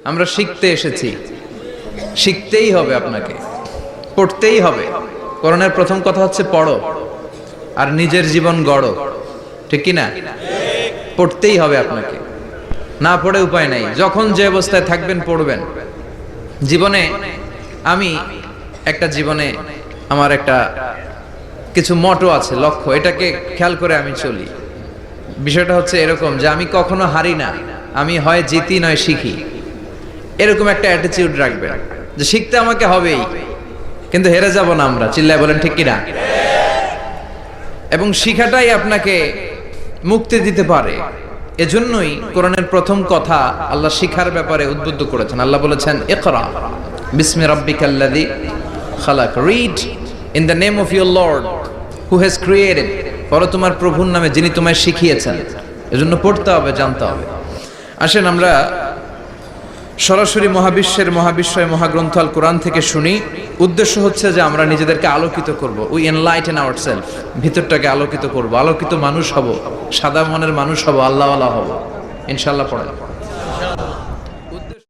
আমরা শিখতে এসেছি, শিখতেই হবে, আপনাকে পড়তেই হবে। কোরআনের প্রথম কথা হচ্ছে পড়ো আর নিজের জীবন গড়ো, ঠিক কি না? পড়তেই হবে আপনাকে, না পড়ে উপায় নাই। যখন যে অবস্থায় থাকবেন পড়বেন। জীবনে আমি জীবনে আমার কিছু মটো আছে, লক্ষ্য, এটাকে খেয়াল করে আমি চলি। বিষয়টা হচ্ছে এরকম যে আমি কখনো হারি না, আমি হয় জিতি নয় শিখি, এরকম একটা অ্যাটিটিউড রাখবেন যে শিখতে আমাকে হবেই, কিন্তু হেরে যাব না আমরা। চিল্লায় বলেন ঠিক কিনা? এবং শিখাটাই আপনাকে মুক্তি দিতে পারে। এজন্যই কোরআনের প্রথম কথা আল্লাহ শিখার ব্যাপারে উদ্বুদ্ধ করেছেন। আল্লাহ বলেছেন, ইকরা বিসমি রাব্বিকাল্লাযী খালাক, read in the name of your lord who has created, পড়ো তোমার প্রভুর নামে যিনি তোমায় শিখিয়েছেন। এজন্য পড়তে হবে, জানতে হবে। আসেন আমরা সরাসরি মহাবিশ্বয় মহাগ্রন্থ আল কোরআন থেকে শুনি। উদ্দেশ্য হচ্ছে যে আমরা নিজেদেরকে আলোকিত করব, উই এনলাইটেন আওয়ারসেলফ, ভিতরটাকে আলোকিত করব, আলোকিত মানুষ হব, সাদা মনের মানুষ হব, আল্লাহওয়ালা হব ইনশাআল্লাহ। পড়েন।